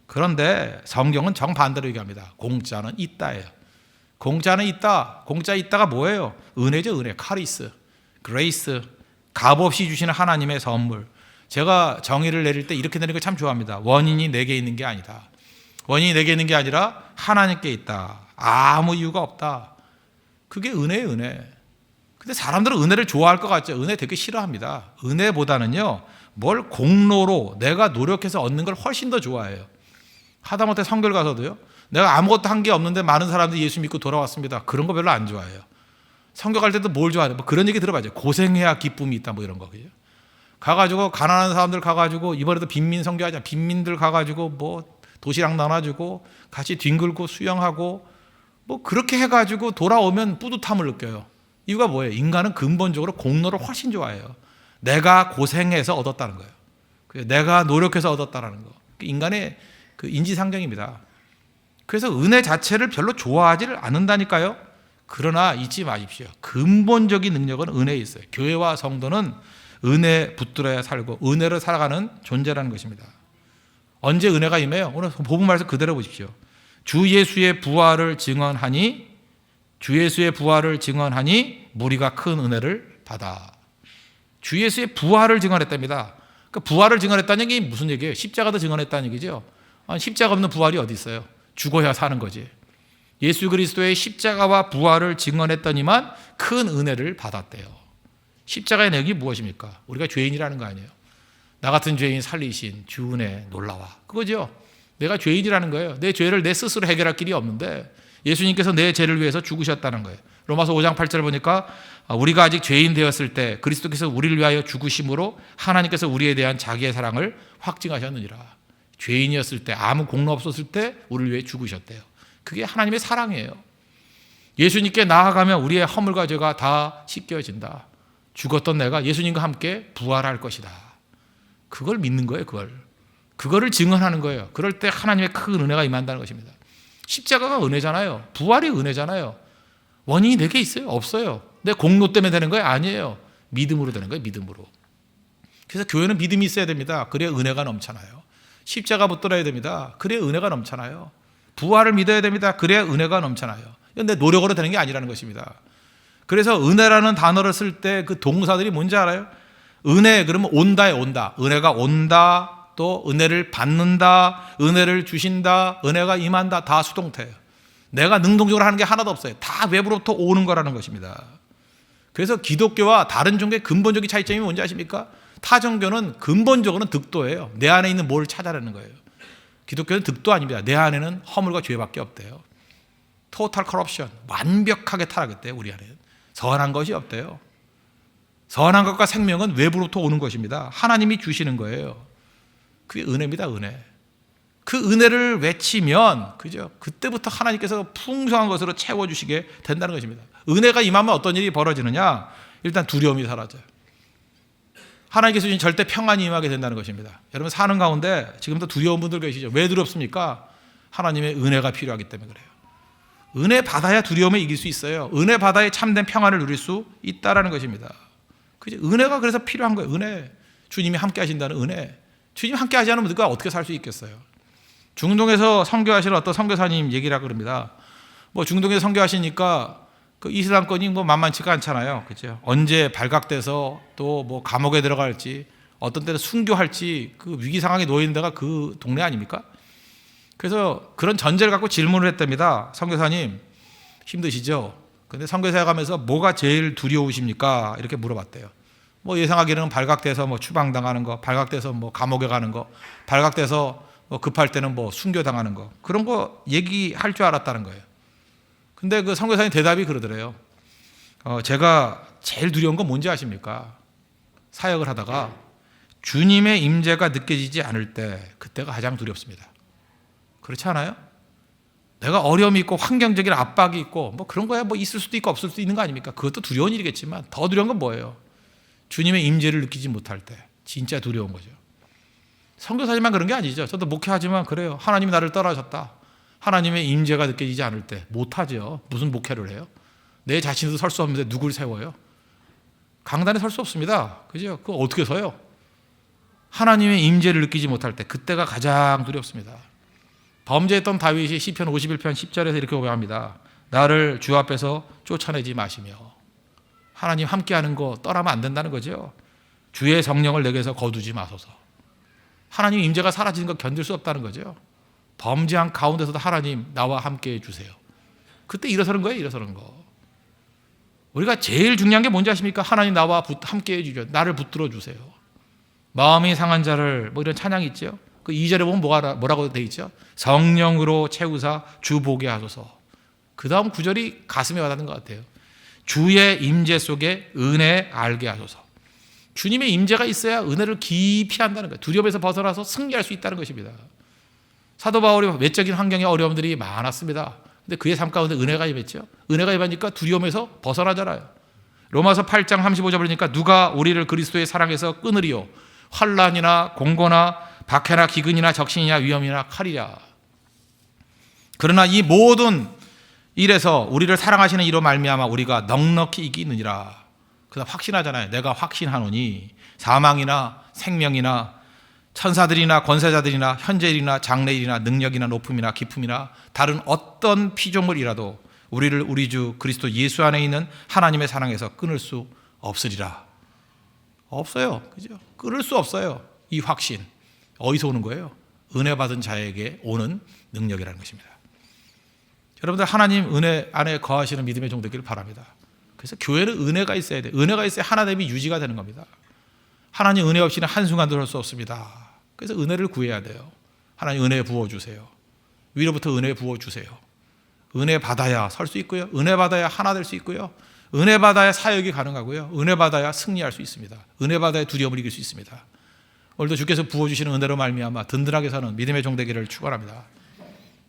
그런데 성경은 정반대로 얘기합니다. 공짜는 있다예요. 공짜는 있다. 공짜 있다가 뭐예요? 은혜죠. 은혜. 카리스, 그레이스, 값없이 주시는 하나님의 선물. 제가 정의를 내릴 때 이렇게 내리는 걸 참 좋아합니다. 원인이 내게 있는 게 아니다. 원인이 내게 있는 게 아니라 하나님께 있다. 아무 이유가 없다. 그게 은혜예요, 은혜. 근데 사람들은 은혜를 좋아할 것 같죠. 은혜 되게 싫어합니다. 은혜보다는요, 뭘 공로로 내가 노력해서 얻는 걸 훨씬 더 좋아해요. 하다못해 선교를 가서도요, 내가 아무것도 한 게 없는데 많은 사람들이 예수 믿고 돌아왔습니다. 그런 거 별로 안 좋아해요. 선교 갈 때도 뭘 좋아해요? 뭐 그런 얘기 들어봐야죠. 고생해야 기쁨이 있다, 뭐 이런 거. 그죠? 가가지고 가난한 사람들 가가지고 이번에도 빈민 선교하자. 빈민들 가가지고 뭐 도시락 나눠주고 같이 뒹굴고 수영하고 뭐 그렇게 해가지고 돌아오면 뿌듯함을 느껴요. 이유가 뭐예요? 인간은 근본적으로 공로를 훨씬 좋아해요. 내가 고생해서 얻었다는 거예요. 내가 노력해서 얻었다는 거. 인간의 그 인지상정입니다. 그래서 은혜 자체를 별로 좋아하지를 않는다니까요. 그러나 잊지 마십시오. 근본적인 능력은 은혜에 있어요. 교회와 성도는 은혜 붙들어야 살고 은혜로 살아가는 존재라는 것입니다. 언제 은혜가 임해요? 오늘 본문 말씀 그대로 보십시오. 주 예수의 부활을 증언하니, 주 예수의 부활을 증언하니 무리가 큰 은혜를 받아. 주 예수의 부활을 증언했답니다. 그러니까 부활을 증언했다는 게 무슨 얘기예요? 십자가도 증언했다는 얘기죠. 십자가 없는 부활이 어디 있어요? 죽어야 사는 거지. 예수 그리스도의 십자가와 부활을 증언했더니만 큰 은혜를 받았대요. 십자가의 내용이 무엇입니까? 우리가 죄인이라는 거 아니에요? 나 같은 죄인 살리신 주 은혜 놀라와. 그거죠. 내가 죄인이라는 거예요. 내 죄를 내 스스로 해결할 길이 없는데 예수님께서 내 죄를 위해서 죽으셨다는 거예요. 로마서 5장 8절 보니까 우리가 아직 죄인 되었을 때 그리스도께서 우리를 위하여 죽으심으로 하나님께서 우리에 대한 자기의 사랑을 확증하셨느니라. 죄인이었을 때, 아무 공로 없었을 때 우리를 위해 죽으셨대요. 그게 하나님의 사랑이에요. 예수님께 나아가면 우리의 허물과 죄가 다 씻겨진다. 죽었던 내가 예수님과 함께 부활할 것이다. 그걸 믿는 거예요. 그거를 증언하는 거예요. 그럴 때 하나님의 큰 은혜가 임한다는 것입니다. 십자가가 은혜잖아요. 부활이 은혜잖아요. 원인이 내게 있어요? 없어요. 내 공로 때문에 되는 거예요? 아니에요. 믿음으로 되는 거예요. 믿음으로. 그래서 교회는 믿음이 있어야 됩니다. 그래야 은혜가 넘쳐나요. 십자가 붙들어야 됩니다. 그래야 은혜가 넘쳐나요. 부활을 믿어야 됩니다. 그래야 은혜가 넘쳐나요. 이건 내 노력으로 되는 게 아니라는 것입니다. 그래서 은혜라는 단어를 쓸 때 그 동사들이 뭔지 알아요? 은혜 그러면 온다에 온다. 은혜가 온다. 또 은혜를 받는다. 은혜를 주신다. 은혜가 임한다. 다 수동태예요. 내가 능동적으로 하는 게 하나도 없어요. 다 외부로부터 오는 거라는 것입니다. 그래서 기독교와 다른 종교의 근본적인 차이점이 뭔지 아십니까? 타 종교는 근본적으로는 득도예요. 내 안에 있는 뭘 찾아내는 거예요. 기독교는 득도 아닙니다. 내 안에는 허물과 죄밖에 없대요. 토탈 커럽션, 완벽하게 타락했대요. 우리 안에는 선한 것이 없대요. 선한 것과 생명은 외부로부터 오는 것입니다. 하나님이 주시는 거예요. 그게 은혜입니다. 은혜. 그 은혜를 외치면 그죠? 그때부터 하나님께서 풍성한 것으로 채워주시게 된다는 것입니다. 은혜가 임하면 어떤 일이 벌어지느냐? 일단 두려움이 사라져요. 하나님께서 주신 절대 평안이 임하게 된다는 것입니다. 여러분 사는 가운데 지금도 두려운 분들 계시죠? 왜 두렵습니까? 하나님의 은혜가 필요하기 때문에 그래요. 은혜 받아야 두려움에 이길 수 있어요. 은혜 받아야 참된 평안을 누릴 수 있다라는 것입니다. 그죠? 은혜가 그래서 필요한 거예요. 은혜. 주님이 함께 하신다는 은혜. 주님이 함께 하지 않으면 누가 어떻게 살 수 있겠어요? 중동에서 선교하시는 어떤 선교사님 얘기라 그럽니다. 뭐 중동에서 선교하시니까 그 이슬람권이 뭐 만만치가 않잖아요. 그죠? 언제 발각돼서 또 뭐 감옥에 들어갈지 어떤 때는 순교할지 그 위기 상황에 놓여 있는 데가 그 동네 아닙니까? 그래서 그런 전제를 갖고 질문을 했답니다. 선교사님 힘드시죠? 근데 선교사에 가면서 뭐가 제일 두려우십니까? 이렇게 물어봤대요. 뭐 예상하기로는 발각돼서 뭐 추방당하는 거, 발각돼서 뭐 감옥에 가는 거, 발각돼서 뭐 급할 때는 뭐 순교당하는 거, 그런 거 얘기할 줄 알았다는 거예요. 근데 그 선교사님 대답이 그러더래요. 제가 제일 두려운 건 뭔지 아십니까? 사역을 하다가 주님의 임재가 느껴지지 않을 때 그때가 가장 두렵습니다. 그렇지 않아요? 내가 어려움이 있고 환경적인 압박이 있고 뭐 그런 거야 뭐 있을 수도 있고 없을 수도 있는 거 아닙니까? 그것도 두려운 일이겠지만 더 두려운 건 뭐예요? 주님의 임재를 느끼지 못할 때 진짜 두려운 거죠. 선교사지만 그런 게 아니죠. 저도 목회하지만 그래요. 하나님이 나를 떠나셨다. 하나님의 임재가 느껴지지 않을 때 못하죠. 무슨 목회를 해요? 내 자신도 설 수 없는데 누굴 세워요? 강단에 설 수 없습니다. 그죠? 그거 어떻게 서요? 하나님의 임재를 느끼지 못할 때 그때가 가장 두렵습니다. 범죄했던 다윗이 시편 51편 10절에서 이렇게 고백합니다. 나를 주 앞에서 쫓아내지 마시며. 하나님 함께하는 거 떠나면 안 된다는 거죠. 주의 성령을 내게서 거두지 마소서. 하나님 임재가 사라지는 거 견딜 수 없다는 거죠. 범죄한 가운데서도 하나님 나와 함께해 주세요. 그때 일어서는 거예요. 일어서는 거. 우리가 제일 중요한 게 뭔지 아십니까? 하나님 나와 함께해 주죠. 나를 붙들어 주세요. 마음이 상한 자를 뭐 이런 찬양이 있죠. 그 2절에 보면 뭐라고 돼 있죠? 성령으로 채우사 주 보게 하소서. 그 다음 9절이 가슴에 와닿는 것 같아요. 주의 임재 속에 은혜 알게 하소서. 주님의 임재가 있어야 은혜를 깊이 한다는 거예요. 두려움에서 벗어나서 승리할 수 있다는 것입니다. 사도 바울이 외적인 환경에 어려움들이 많았습니다. 근데 그의 삶 가운데 은혜가 임했죠. 은혜가 임하니까 두려움에서 벗어나잖아요. 로마서 8장 35절 보니까 누가 우리를 그리스도의 사랑에서 끊으리요? 환난이나 공고나 박해나 기근이나 적신이나 위험이나 칼이라. 그러나 이 모든 일에서 우리를 사랑하시는 이로 말미암아 우리가 넉넉히 이기느니라. 그다음 확신하잖아요. 내가 확신하노니 사망이나 생명이나 천사들이나 권세자들이나 현재일이나 장래일이나 능력이나 높음이나 깊음이나 다른 어떤 피조물이라도 우리를 우리 주 그리스도 예수 안에 있는 하나님의 사랑에서 끊을 수 없으리라. 없어요. 그죠? 끊을 수 없어요. 이 확신. 어디서 오는 거예요? 은혜 받은 자에게 오는 능력이라는 것입니다. 여러분들 하나님 은혜 안에 거하시는 믿음의 종 되기를 바랍니다. 그래서 교회는 은혜가 있어야 돼요. 은혜가 있어야 하나됨이 유지가 되는 겁니다. 하나님 은혜 없이는 한순간도 설 수 없습니다. 그래서 은혜를 구해야 돼요. 하나님 은혜 부어주세요. 위로부터 은혜 부어주세요. 은혜 받아야 설 수 있고요. 은혜 받아야 하나 될 수 있고요. 은혜 받아야 사역이 가능하고요. 은혜 받아야 승리할 수 있습니다. 은혜 받아야 두려움을 이길 수 있습니다. 오늘도 주께서 부어주시는 은혜로 말미암아 든든하게 사는 믿음의 종 되기를 축원합니다.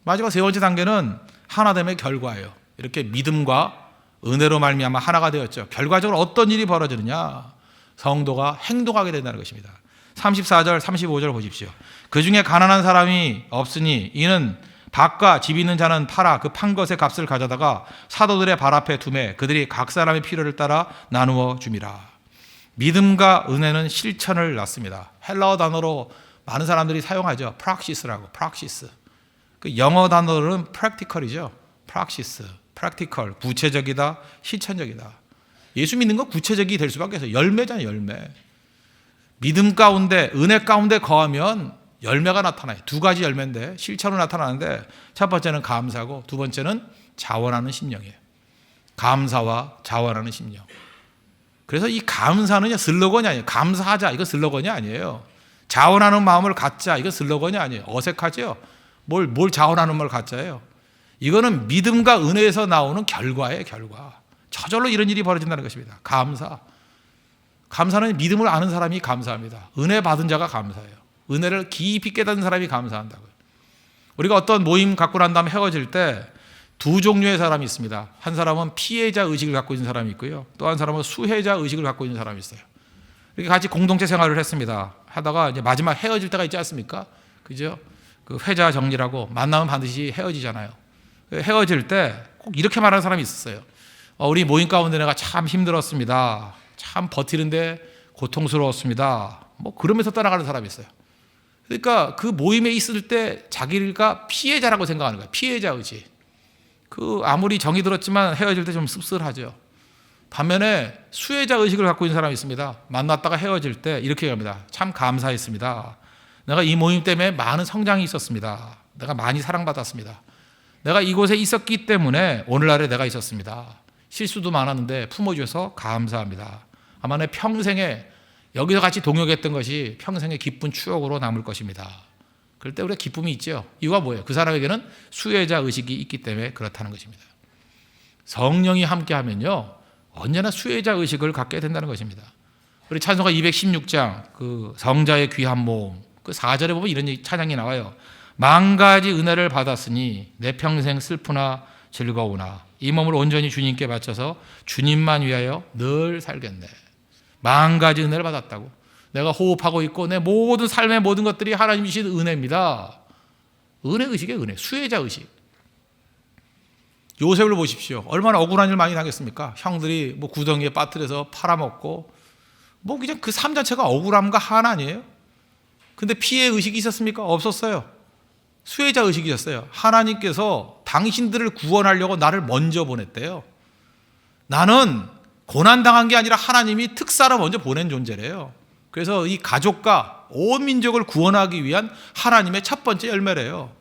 마지막 세 번째 단계는 하나됨의 결과예요. 이렇게 믿음과 은혜로 말미암아 하나가 되었죠. 결과적으로 어떤 일이 벌어지느냐? 성도가 행동하게 된다는 것입니다. 34절 35절 보십시오. 그 중에 가난한 사람이 없으니 이는 밭과 집 있는 자는 팔아 그 판 것의 값을 가져다가 사도들의 발 앞에 두매 그들이 각 사람의 필요를 따라 나누어 줌이라. 믿음과 은혜는 실천을 낳습니다. 헬라어 단어로 많은 사람들이 사용하죠. 프락시스라고. 프락시스. 그 영어 단어로는 practical이죠. 프락시스. practical. 구체적이다. 실천적이다. 예수 믿는 건 구체적이 될 수밖에 없어요. 열매잖아요. 열매. 믿음 가운데 은혜 가운데 거하면 열매가 나타나요. 두 가지 열매인데 실천으로 나타나는데 첫 번째는 감사고 두 번째는 자원하는 심령이에요. 감사와 자원하는 심령. 그래서 이 감사는 슬로건이 아니에요. 감사하자 이거 슬로건이 아니에요. 자원하는 마음을 갖자 이거 슬로건이 아니에요. 어색하죠. 뭘 자원하는 마음을 갖자예요. 이거는 믿음과 은혜에서 나오는 결과예요. 결과. 저절로 이런 일이 벌어진다는 것입니다. 감사. 감사는 믿음을 아는 사람이 감사합니다. 은혜 받은 자가 감사해요. 은혜를 깊이 깨닫는 사람이 감사한다고요. 우리가 어떤 모임 갖고 난 다음에 헤어질 때 두 종류의 사람이 있습니다. 한 사람은 피해자 의식을 갖고 있는 사람이 있고요. 또 한 사람은 수혜자 의식을 갖고 있는 사람이 있어요. 이렇게 같이 공동체 생활을 했습니다. 하다가 이제 마지막 헤어질 때가 있지 않습니까? 그죠? 그 회자 정리라고 만나면 반드시 헤어지잖아요. 헤어질 때 꼭 이렇게 말하는 사람이 있었어요. 우리 모임 가운데 내가 참 힘들었습니다. 참 버티는데 고통스러웠습니다. 뭐 그러면서 떠나가는 사람이 있어요. 그러니까 그 모임에 있을 때 자기가 피해자라고 생각하는 거예요. 피해자 의식. 그 아무리 정이 들었지만 헤어질 때 좀 씁쓸하죠. 반면에 수혜자 의식을 갖고 있는 사람이 있습니다. 만났다가 헤어질 때 이렇게 얘기합니다. 참 감사했습니다. 내가 이 모임 때문에 많은 성장이 있었습니다. 내가 많이 사랑받았습니다. 내가 이곳에 있었기 때문에 오늘날에 내가 있었습니다. 실수도 많았는데 품어주셔서 감사합니다. 아마 내 평생에 여기서 같이 동역했던 것이 평생의 기쁜 추억으로 남을 것입니다. 그럴 때 우리가 기쁨이 있죠. 이유가 뭐예요? 그 사람에게는 수혜자 의식이 있기 때문에 그렇다는 것입니다. 성령이 함께하면요 언제나 수혜자 의식을 갖게 된다는 것입니다. 우리 찬송가 216장 그 성자의 귀한 몸 그 4절에 보면 이런 찬양이 나와요. 만 가지 은혜를 받았으니 내 평생 슬프나 즐거우나 이 몸을 온전히 주님께 바쳐서 주님만 위하여 늘 살겠네. 만 가지 은혜를 받았다고. 내가 호흡하고 있고 내 모든 삶의 모든 것들이 하나님이 주신 은혜입니다. 은혜 의식이에요. 은혜. 수혜자 의식. 요셉을 보십시오. 얼마나 억울한 일 많이 당했습니까? 형들이 뭐 구덩이에 빠뜨려서 팔아먹고 뭐 그냥 그 삶 자체가 억울함과 한한이에요. 근데 피해 의식이 있었습니까? 없었어요. 수혜자 의식이 있었어요. 하나님께서 당신들을 구원하려고 나를 먼저 보냈대요. 나는 고난당한 게 아니라 하나님이 특사로 먼저 보낸 존재래요. 그래서 이 가족과 온 민족을 구원하기 위한 하나님의 첫 번째 열매래요.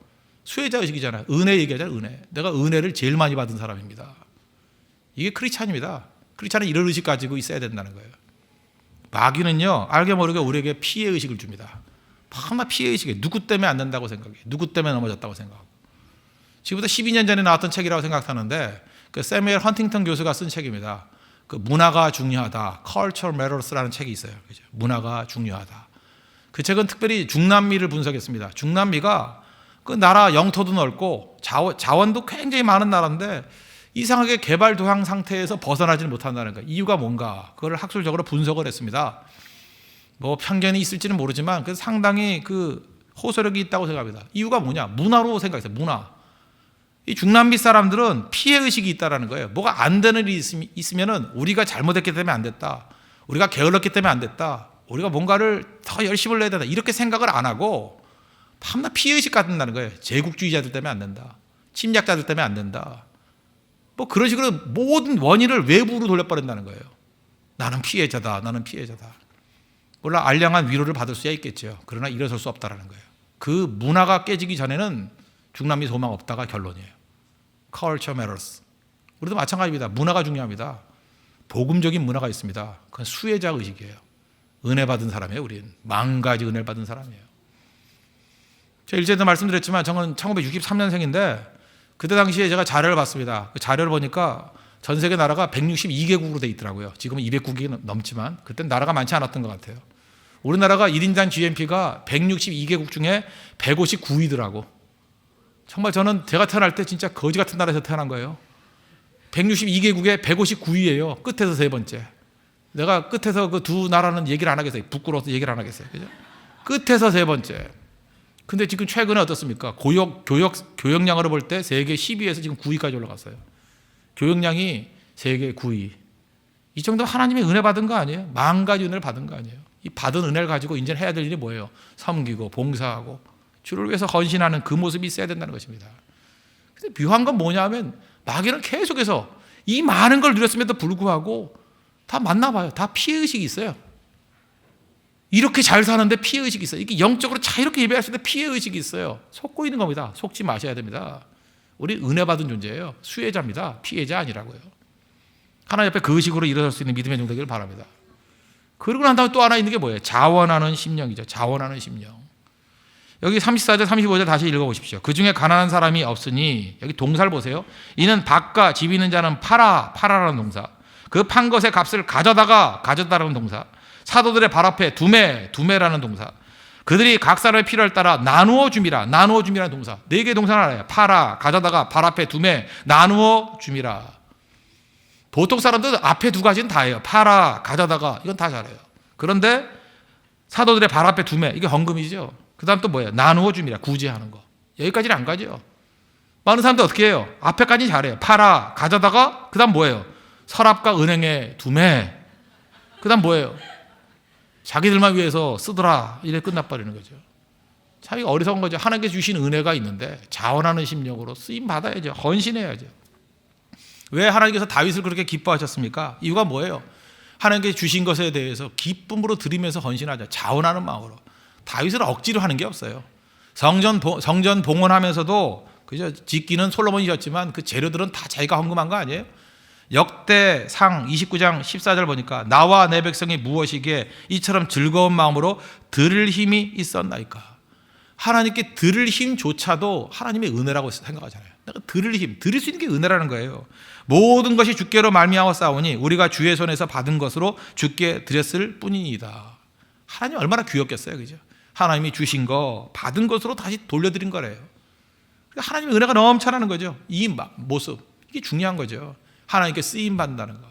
수혜자 의식이잖아요. 은혜 얘기하잖아요. 은혜. 내가 은혜를 제일 많이 받은 사람입니다. 이게 크리스찬입니다. 크리스찬은 이런 의식 가지고 있어야 된다는 거예요. 마귀는요 알게 모르게 우리에게 피해 의식을 줍니다. 정말 피해 의식이에요. 누구 때문에 안 된다고 생각해요. 누구 때문에 넘어졌다고 생각하고. 지금부터 12년 전에 나왔던 책이라고 생각하는데 그 세뮤엘 헌팅턴 교수가 쓴 책입니다. 그 문화가 중요하다. Culture Matters라는 책이 있어요. 그죠? 문화가 중요하다. 그 책은 특별히 중남미를 분석했습니다. 중남미가 그 나라 영토도 넓고 자원도 굉장히 많은 나라인데 이상하게 개발 도상 상태에서 벗어나지는 못한다는 거예요. 이유가 뭔가? 그걸 학술적으로 분석을 했습니다. 뭐 편견이 있을지는 모르지만 그래서 상당히 그 호소력이 있다고 생각합니다. 이유가 뭐냐? 문화로 생각했어요. 문화. 이 중남미 사람들은 피해 의식이 있다라는 거예요. 뭐가 안 되는 일이 있으면은 우리가 잘못했기 때문에 안 됐다. 우리가 게을렀기 때문에 안 됐다. 우리가 뭔가를 더 열심히 해야 된다. 이렇게 생각을 안 하고 밤낮 피해 의식 갖는다는 거예요. 제국주의자들 때문에 안 된다. 침략자들 때문에 안 된다. 뭐 그런 식으로 모든 원인을 외부로 돌려버린다는 거예요. 나는 피해자다. 나는 피해자다. 물론 알량한 위로를 받을 수야 있겠죠. 그러나 일어설 수 없다라는 거예요. 그 문화가 깨지기 전에는 중남미 소망 없다가 결론이에요. Culture matters. 우리도 마찬가지입니다. 문화가 중요합니다. 복음적인 문화가 있습니다. 그건 수혜자 의식이에요. 은혜 받은 사람이에요. 우리는 만 가지 은혜를 받은 사람이에요. 제가 일제도 말씀드렸지만 저는 1963년생인데 그때 당시에 제가 자료를 봤습니다. 그 자료를 보니까 전 세계 나라가 162개국으로 돼 있더라고요. 지금은 200국이 넘지만 그때는 나라가 많지 않았던 것 같아요. 우리나라가 1인당 GNP가 162개국 중에 159위더라고. 정말 저는 제가 태어날 때 진짜 거지 같은 나라에서 태어난 거예요. 162개국에 159위예요. 끝에서 세 번째. 내가 끝에서 그 두 나라는 얘기를 안 하겠어요. 부끄러워서 얘기를 안 하겠어요. 그죠? 끝에서 세 번째. 근데 지금 최근에 어떻습니까? 교역량으로 볼 때 세계 10위에서 지금 9위까지 올라갔어요. 교역량이 세계 9위. 이 정도 하나님의 은혜 받은 거 아니에요? 만 가지 은혜를 받은 거 아니에요? 이 받은 은혜를 가지고 이제 해야 될 일이 뭐예요? 섬기고 봉사하고 주를 위해서 헌신하는 그 모습이 있어야 된다는 것입니다. 근데 묘한 건 뭐냐면 마귀는 계속해서 이 많은 걸 누렸음에도 불구하고 다 맞나 봐요. 다 피해의식이 있어요. 이렇게 잘 사는데 피해의식이 있어요. 이게 영적으로 자유롭게 예배할 수 있는데 피해의식이 있어요. 속고 있는 겁니다. 속지 마셔야 됩니다. 우리 은혜 받은 존재예요. 수혜자입니다. 피해자 아니라고요. 하나님 앞에 그 의식으로 일어설 수 있는 믿음의 종 되기를 바랍니다. 그러고 난 다음에 또 하나 있는 게 뭐예요? 자원하는 심령이죠. 자원하는 심령. 여기 34절 35절 다시 읽어보십시오. 그 중에 가난한 사람이 없으니, 여기 동사를 보세요. 이는 밭과 집 있는 자는 파라라는 동사. 그 판 것의 값을 가져다라는 동사. 사도들의 발 앞에 두매라는 동사. 그들이 각 사람의 필요를 따라 나누어 줌이라는 동사. 4개의 동사를 알아요. 파라, 가져다가, 발 앞에 두매, 나누어 줌이라. 보통 사람들은 앞에 두 가지는 다 해요. 파라, 가져다가, 이건 다 잘해요. 그런데 사도들의 발 앞에 두매, 이게 헌금이죠. 그 다음 또 뭐예요? 나누어 줌이라, 구제하는 거. 여기까지는 안 가죠. 많은 사람들 어떻게 해요? 앞에까지 잘해요. 파라, 가져다가, 그 다음 뭐예요? 서랍과 은행에 두매. 그 다음 뭐예요? 자기들만 위해서 쓰더라. 이래 끝나버리는 거죠. 자기가 어리석은 거죠. 하나님께 주신 은혜가 있는데 자원하는 심령으로 쓰임 받아야죠. 헌신해야죠. 왜 하나님께서 다윗을 그렇게 기뻐하셨습니까? 이유가 뭐예요? 하나님께 주신 것에 대해서 기쁨으로 드리면서 헌신하자. 자원하는 마음으로. 다윗을 억지로 하는 게 없어요. 성전 봉헌하면서도 그죠? 짓기는 솔로몬이 졌지만 그 재료들은 다 자기가 헌금한 거 아니에요? 역대상 29장 14절 보니까 나와 내 백성이 무엇이기에 이처럼 즐거운 마음으로 드릴 힘이 있었나이까. 하나님께 드릴 힘조차도 하나님의 은혜라고 생각하잖아요. 내가 드릴 수 있는 게 은혜라는 거예요. 모든 것이 주께로 말미암아 싸우니 우리가 주의 손에서 받은 것으로 주께 드렸을 뿐이니이다. 하나님 얼마나 귀엽겠어요, 그죠? 하나님이 주신 거 받은 것으로 다시 돌려드린 거래요. 그러니까 하나님의 은혜가 넘쳐나는 거죠. 이 모습, 이게 중요한 거죠. 하나님께 쓰임 받는다는 거.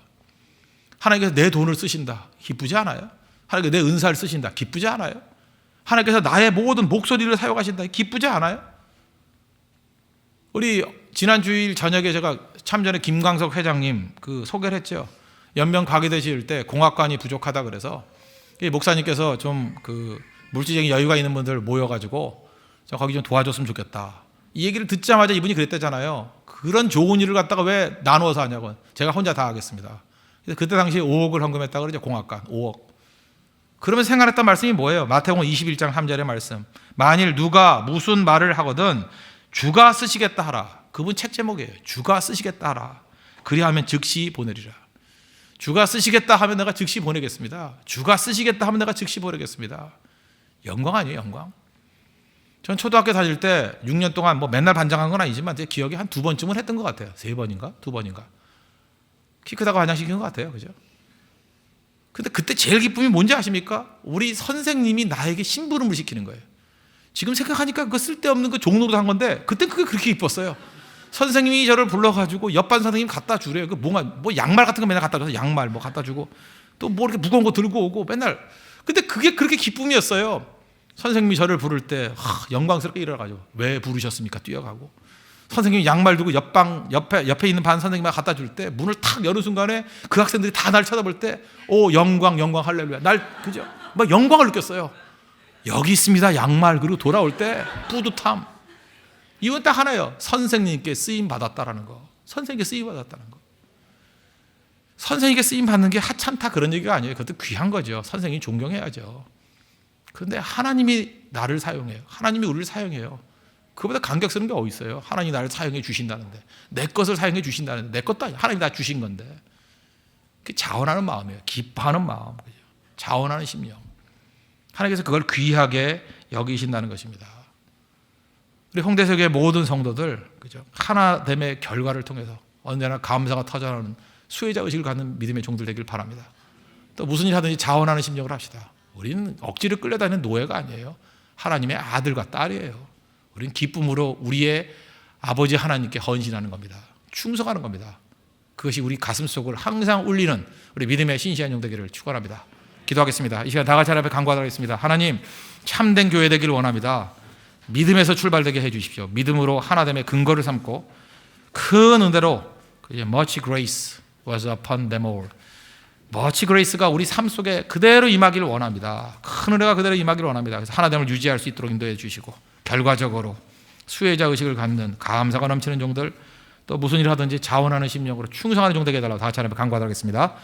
하나님께서 내 돈을 쓰신다. 기쁘지 않아요? 하나님께서 내 은사를 쓰신다. 기쁘지 않아요? 하나님께서 나의 모든 목소리를 사용하신다. 기쁘지 않아요? 우리 지난 주일 저녁에 제가 참전에 김광석 회장님 그 소개를 했죠. 연명 가게 되실 때 공학관이 부족하다 그래서 목사님께서 좀 그 물질적인 여유가 있는 분들 모여가지고 저 거기 좀 도와줬으면 좋겠다. 이 얘기를 듣자마자 이분이 그랬대잖아요. 그런 좋은 일을 갖다가 왜 나누어서 하냐고. 제가 혼자 다 하겠습니다. 그래서 그때 당시에 5억을 헌금했다고 그러죠. 공학관 5억. 그러면서 생각했던 말씀이 뭐예요? 마태복음 21장 3절의 말씀. 만일 누가 무슨 말을 하거든 주가 쓰시겠다 하라. 그분 책 제목이에요. 주가 쓰시겠다 하라. 그리하면 즉시 보내리라. 주가 쓰시겠다 하면 내가 즉시 보내겠습니다. 주가 쓰시겠다 하면 내가 즉시 보내겠습니다. 영광 아니에요, 영광. 전 초등학교 다닐 때 6년 동안 뭐 맨날 반장한 건 아니지만 제 기억에 한 2번쯤은 했던 것 같아요. 3번인가? 2번인가? 키 크다고 반장시킨 것 같아요. 그죠? 근데 그때 제일 기쁨이 뭔지 아십니까? 우리 선생님이 나에게 심부름을 시키는 거예요. 지금 생각하니까 그 쓸데없는 그 종로로 한 건데 그때 그게 그렇게 기뻤어요. 선생님이 저를 불러가지고 옆반 선생님 갖다 주래요. 그 뭐 양말 같은 거 맨날 갖다 줘서 양말 뭐 갖다 주고 또 뭐 이렇게 무거운 거 들고 오고 맨날. 근데 그게 그렇게 기쁨이었어요. 선생님이 저를 부를 때 영광스럽게 일어나가지고 왜 부르셨습니까? 뛰어가고 선생님이 양말 두고 옆에 있는 반 선생님한테 갖다 줄 때 문을 탁 여는 순간에 그 학생들이 다 날 쳐다볼 때 오 영광 할렐루야 그죠? 막 영광을 느꼈어요. 여기 있습니다 양말. 그리고 돌아올 때 뿌듯함. 이건 딱 하나예요. 선생님께 쓰임 받았다라는 거. 선생님께 쓰임 받았다는 거. 선생님께 쓰임 받는 게 하찮다 그런 얘기가 아니에요. 그것도 귀한 거죠. 선생님 존경해야죠. 그런데 하나님이 나를 사용해요. 하나님이 우리를 사용해요. 그보다 감격스러운 게 어디 있어요? 하나님이 나를 사용해 주신다는데, 내 것을 사용해 주신다는데, 내 것도 아니야. 하나님이 다 주신 건데. 그게 자원하는 마음이에요. 기뻐하는 마음. 자원하는 심령. 하나님께서 그걸 귀하게 여기신다는 것입니다. 우리 홍대석의 모든 성도들, 그죠? 하나됨의 결과를 통해서 언제나 감사가 터져나오는 수혜자 의식을 갖는 믿음의 종들 되길 바랍니다. 또 무슨 일 하든지 자원하는 심령을 합시다. 우리는 억지로 끌려다니는 노예가 아니에요. 하나님의 아들과 딸이에요. 우리는 기쁨으로 우리의 아버지 하나님께 헌신하는 겁니다. 충성하는 겁니다. 그것이 우리 가슴 속을 항상 울리는 우리 믿음의 신실한 종 되기를 축원합니다. 기도하겠습니다. 이 시간 다 같이 하나님 앞에 간구하겠습니다. 하나님, 참된 교회 되기를 원합니다. 믿음에서 출발되게 해주십시오. 믿음으로 하나됨의 근거를 삼고 큰 은혜로 much grace was upon them all. much grace가 우리 삶 속에 그대로 임하기를 원합니다. 큰 은혜가 그대로 임하기를 원합니다. 그래서 하나됨을 유지할 수 있도록 인도해 주시고 결과적으로 수혜자 의식을 갖는 감사가 넘치는 종들, 또 무슨 일을 하든지 자원하는 심령으로 충성하는 종 되게 해달라고 다 같이 하나님 앞에 간구하도록 하겠습니다.